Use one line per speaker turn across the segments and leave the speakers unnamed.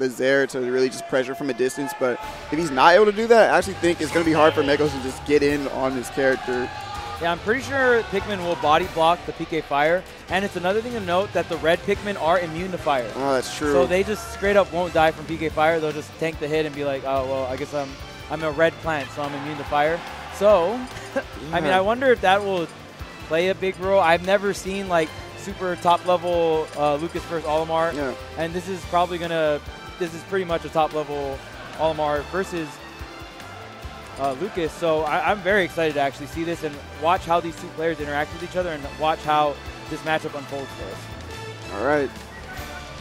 the Zair to really just pressure from a distance. But if he's not able to do that, I actually think it's going to be hard for Mekos to just get in on his character.
Yeah, I'm pretty sure Pikmin will body block the PK Fire. And it's another thing to note that the red Pikmin are immune to fire.
Oh, that's true.
So they just straight up won't die from PK Fire. They'll just tank the hit and be like, oh, well, I guess I'm a red plant, so I'm immune to fire. So, yeah. I mean, I wonder if that will play a big role. I've never seen, like, super top-level Lucas versus Olimar.
Yeah.
And this is probably going to – this is pretty much a top-level Olimar versus Lucas. So I'm very excited to actually see this and watch how these two players interact with each other and watch how this matchup unfolds for us.
All right.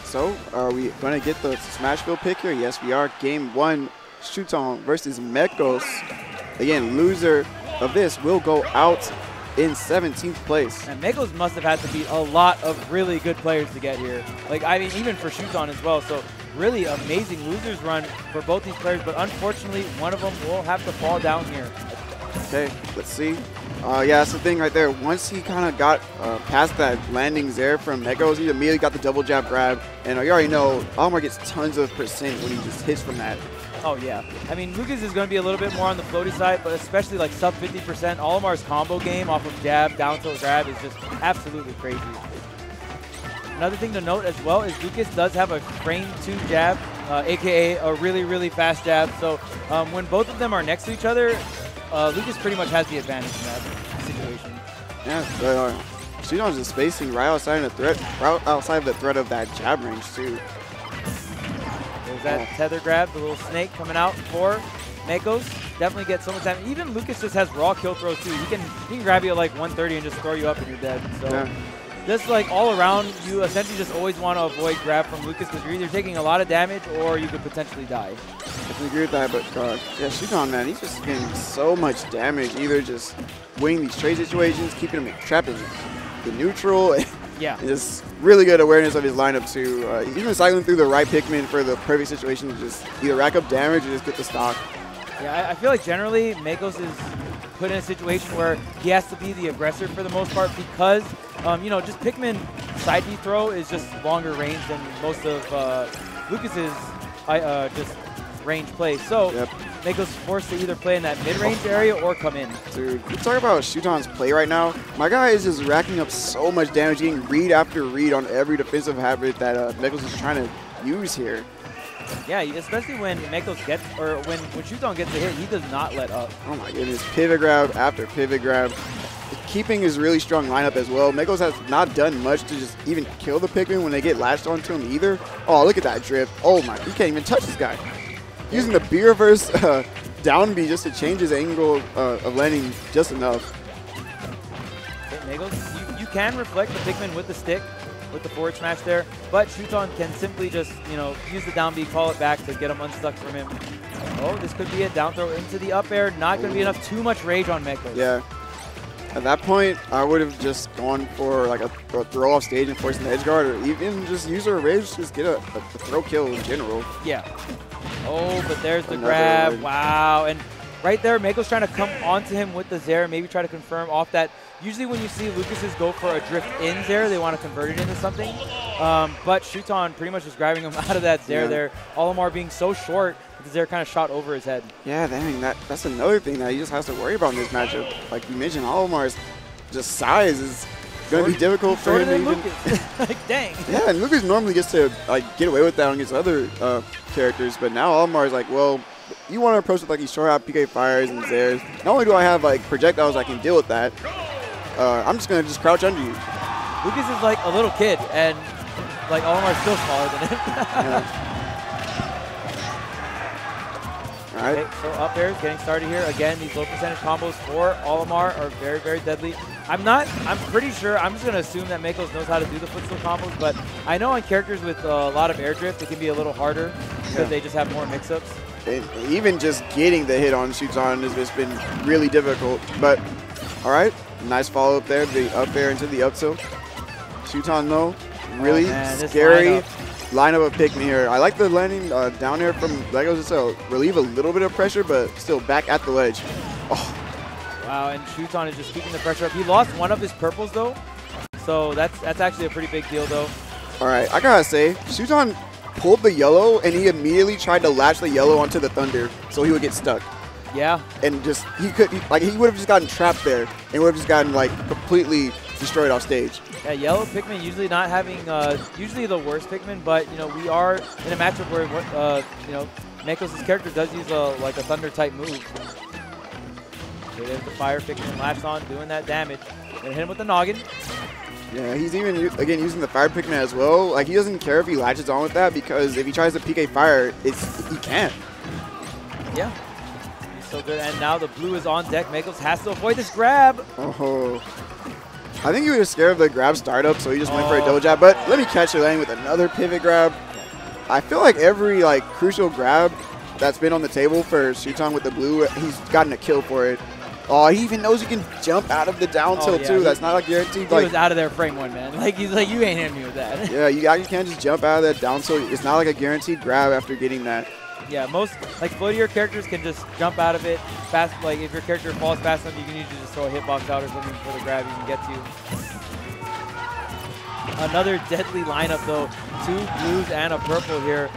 So are we going to get the Smashville pick here? Yes, we are. Game 1, Shuton versus Mekos. Again, loser of this will go out in 17th place.
And Mekos must have had to beat a lot of really good players to get here. Like, I mean, even for Shuton as well. So really amazing losers run for both these players, but unfortunately, one of them will have to fall down here.
Okay, let's see. Yeah, that's the thing right there. Once he kind of got past that landing there from Mekos, he immediately got the double jab grab. And you already know, Olimar gets tons of percent when he just hits from that.
Oh, yeah. I mean, Lucas is going to be a little bit more on the floaty side, but especially like sub 50%. Olimar's combo game off of jab, down tilt grab is just absolutely crazy. Another thing to note as well is Lucas does have a frame 2 jab, a.k.a. a really, really fast jab. So when both of them are next to each other, Lucas pretty much has the advantage in that situation.
Yeah, Shuton's just spacing right outside of the threat of that jab range too.
There's that tether grab, the little snake coming out for Mekos. Definitely gets so much time. Even Lucas just has raw kill throws too. He can grab you at like 130 and just throw you up and you're dead. So just like all around, you essentially just always want to avoid grab from Lucas because you're either taking a lot of damage or you could potentially die.
I agree with that, but yeah, Shuton, man, he's just getting so much damage. Either just winning these trade situations, keeping him trapped in the neutral.
Yeah.
Just really good awareness of his lineup too. He's even cycling through the right Pikmin for the perfect situation to just either rack up damage or just get the stock.
Yeah, I feel like generally Mekos is put in a situation where he has to be the aggressor for the most part because, you know, just Pikmin side B throw is just longer range than most of Lucas's just range plays. So Mekos is forced to either play in that mid-range area or come in.
Dude, you talk about Shuton's play right now. My guy is just racking up so much damage, getting read after read on every defensive habit that Mekos is trying to use here.
Yeah, especially when Mekos gets, or when Shuton gets a hit, he does not let up.
Oh my goodness, pivot grab after pivot grab. Keeping his really strong lineup as well. Mekos has not done much to just even kill the Pikmin when they get latched onto him either. Oh, look at that drift. Oh my, he can't even touch this guy. Using the B reverse down B just to change his angle of landing just enough.
Okay, Mekos, you can reflect the Pikmin with the stick, with the forward smash there, but Shuton can simply just, you know, use the down B, call it back to get him unstuck from him. Oh, this could be a down throw into the up air. Not going to be enough. Too much rage on Mekos.
Yeah. At that point, I would have just gone for like a throw off stage and forcing the edge guard, or even just use a rage, just get a throw kill in general.
Yeah. Oh, but there's the grab. One. Wow. And right there, Mekos trying to come onto him with the Zair, maybe try to confirm off that. Usually when you see Lucas's go for a drift in Zair, they want to convert it into something. But Shuton pretty much just grabbing him out of that Zair there. Olimar being so short, the Zair kind of shot over his head. Yeah,
dang, that's another thing that he just has to worry about in this matchup. Like you mentioned, Olimar's just size is going to be difficult for him.
Shorter than Lucas. Like, dang.
Yeah, and Lucas normally gets to like get away with that against other characters, but now Olimar's like, well, you want to approach it like he's short out PK Fires and Zairs. Not only do I have like projectiles I can deal with that, I'm just going to just crouch under you.
Lucas is like a little kid, and like Olimar's still smaller than him.
All right.
Okay, so up there, getting started here. Again, these low percentage combos for Olimar are very, very deadly. I'm pretty sure, I'm just going to assume that Mekos knows how to do the footstool combos, but I know on characters with a lot of air drift, it can be a little harder because they just have more mix-ups.
Even just getting the hit on Shuton has just been really difficult, but all right. Nice follow-up there, the up air into the up tilt. Shuton, though, really scary lineup of Pikmin here. I like the landing down air from Mekos just to relieve a little bit of pressure, but still back at the ledge. Oh.
Wow, and Shuton is just keeping the pressure up. He lost one of his purples, though, so that's actually a pretty big deal, though.
All right, I gotta say, Shuton pulled the yellow, and he immediately tried to latch the yellow onto the thunder, so he would get stuck.
Yeah.
And just, he would have just gotten trapped there, and would have just gotten, like, completely destroyed off stage.
Yeah, yellow Pikmin usually not having, usually the worst Pikmin, but, you know, we are in a matchup where, you know, Mekos' character does use like a thunder type move. Okay, there's the fire Pikmin latched on, doing that damage. Gonna hit him with the noggin.
Yeah, he's even, again, using the fire Pikmin as well. Like, he doesn't care if he latches on with that, because if he tries to PK fire, he can't.
Yeah. He's so good. And now the blue is on deck. Mekos has to avoid this grab.
Oh. I think he was scared of the grab startup, so he just went for a double jab. But let me catch your lane with another pivot grab. I feel like every, like, crucial grab that's been on the table for Shuton with the blue, he's gotten a kill for it. Oh, he even knows you can jump out of the down tilt, too. That's not a guaranteed.
He was out of there frame one, man. Like, he's like, you ain't hitting me with that.
Yeah, you can't just jump out of that down tilt. It's not like a guaranteed grab after getting that.
Yeah, most, like, floatier characters can just jump out of it fast. Like, if your character falls fast enough, you can usually just throw a hitbox out or something for the grab you can get to. Another deadly lineup, though. 2 blues and a purple here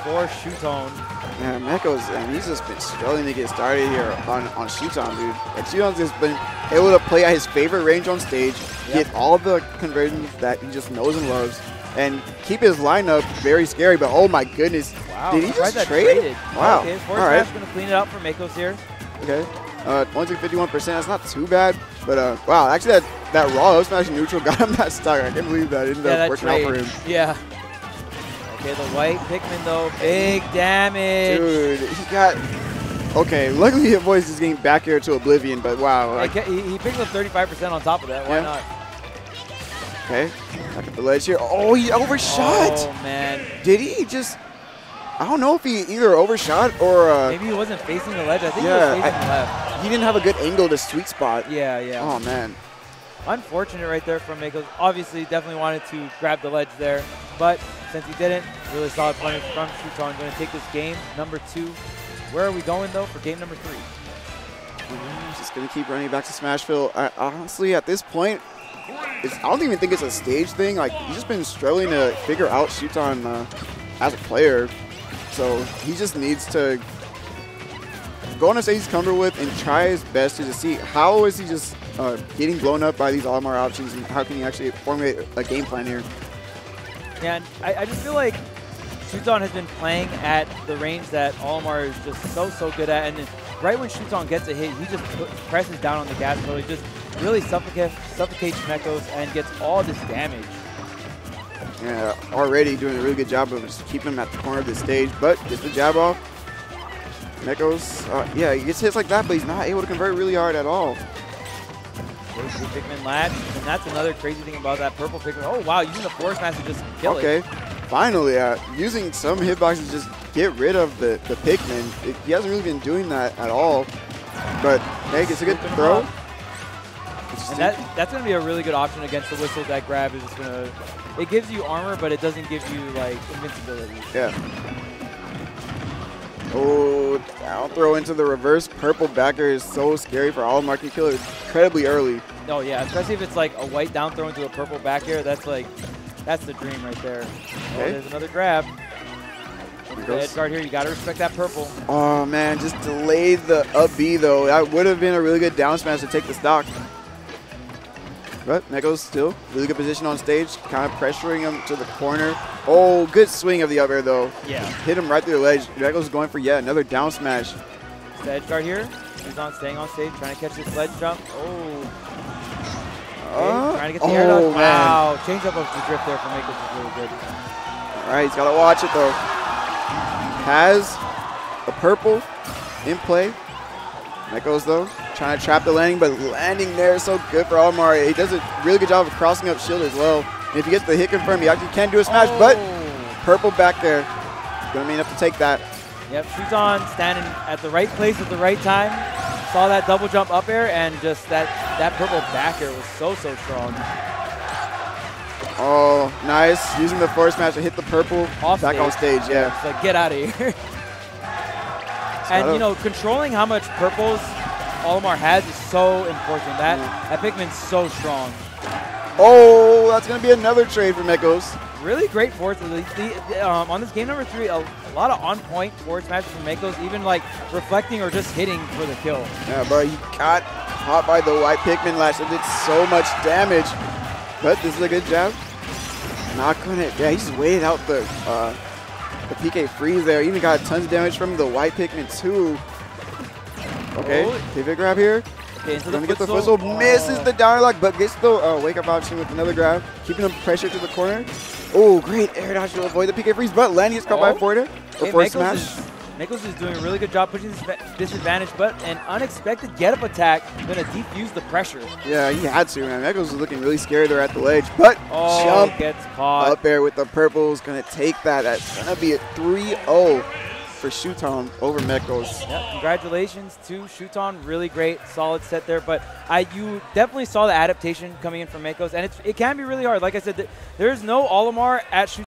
for Shuton.
Yeah, Mekos, and he's just been struggling to get started here on Shuton, dude. Like, Shuton's just been able to play at his favorite range on stage, get all the conversions that he just knows and loves, and keep his lineup very scary. But oh my goodness,
wow,
did he just trade? Wow.
Okay, forward smash going to clean it up for Mekos here.
Okay, only took 51%. That's not too bad. But wow, actually that raw up smash neutral got him that stuck. I can't believe that ended up working out for him.
Yeah. Okay, the white Pikmin, though, big damage.
Dude, he got... Okay, luckily his voice is getting back here to Oblivion, but wow. Like,
he picked up 35% on top of that. Why not?
Okay, back at the ledge here. Oh, he overshot.
Oh, man.
Did he just... I don't know if he either overshot or...
Maybe he wasn't facing the ledge. I think he was facing the left.
He didn't have a good angle to sweet spot.
Yeah, yeah.
Oh, man.
Unfortunate right there from Mekos. Obviously, definitely wanted to grab the ledge there, but since he didn't, really solid punish from Shuton. Going to take this game number 2. Where are we going, though, for game number 3?
Just going to keep running back to Smashville. Honestly, at this point, I don't even think it's a stage thing. Like, he's just been struggling to figure out Shuton as a player. So he just needs to go on a stage he's comfortable with and try his best to just see how is he just getting blown up by these Olimar options, and how can he actually formulate a game plan here.
Yeah, and I just feel like Shuton has been playing at the range that Olimar is just so good at, and then right when Shuton gets a hit, he just presses down on the gas pedal. He just really suffocates Mekos and gets all this damage.
Yeah, already doing a really good job of just keeping him at the corner of the stage, but gets the jab off. Mekos, yeah, he gets hits like that, but he's not able to convert really hard at all.
There's the Pikmin latch, and that's another crazy thing about that purple Pikmin. Oh, wow, using the force smash to just kill it.
Okay, finally, using some hitboxes to just get rid of the Pikmin. He hasn't really been doing that at all, but hey, gets a good throw.
And that's going to be a really good option against the whistle. That grab is just going to, it gives you armor, but it doesn't give you, like, invincibility.
Yeah. Oh, down throw into the reverse purple backer is so scary for Olimar. Can kill it incredibly early.
Oh, yeah, especially if it's like a white down throw into a purple back air. That's like, that's the dream right there.
Okay.
Oh, there's another grab. The edge guard here, you got to respect that purple.
Oh, man, just delayed the up B, though. That would have been a really good down smash to take the stock. But Mekos still really good position on stage, kind of pressuring him to the corner. Oh, good swing of the up air, though.
Yeah.
Hit him right through the ledge. Mekos going for yet another down smash.
The edge guard here. He's staying on stage, trying to catch this ledge jump. Oh. Okay, trying to get the air dodge. Wow. Change up of the drift there for Mekos is really good.
All right, he's got to watch it, though. Has a purple in play. Mekos, though, trying to trap the landing, but landing there is so good for Olimar. He does a really good job of crossing up shield as well. And if he gets the hit confirmed, he actually can do a smash, but purple back there. Going to be enough to take that.
Yep, Shuton standing at the right place at the right time. Saw that double jump up air, and just that purple back air was so strong.
Oh, nice. Using the force smash to hit the purple back on stage, yeah.
It's like, get out of here. And, you know, controlling how much purples Olimar has is so important. That Pikmin's so strong.
Oh, that's going to be another trade for Mekos.
really great forward. On this game number 3, a lot of on-point forward smashes from Mekos, even like reflecting or just hitting for the kill.
Yeah, bro, he got caught by the white Pikmin lash and did so much damage. But this is a good jab. Not gonna, yeah, he just waited out the PK freeze there. Even got tons of damage from the white Pikmin too. Okay, pivot grab here.
Okay,
gonna get the footstool, misses the down lock, but gets the wake up option with another grab, keeping him pressure to the corner. Oh, great air dodge to avoid the PK freeze, but Len gets caught by forward before smash.
Mekos is doing a really good job pushing this disadvantage, but an unexpected get-up attack going to defuse the pressure.
Yeah, he had to, man. Mekos was looking really scared there at the ledge, but jump
gets caught.
Up there with the purple is going to take that. That's going to be a 3-0 for Shuton over Mekos.
Yeah, congratulations to Shuton. Really great, solid set there. But you definitely saw the adaptation coming in from Mekos, and it can be really hard. Like I said, there's no Olimar at Shuton.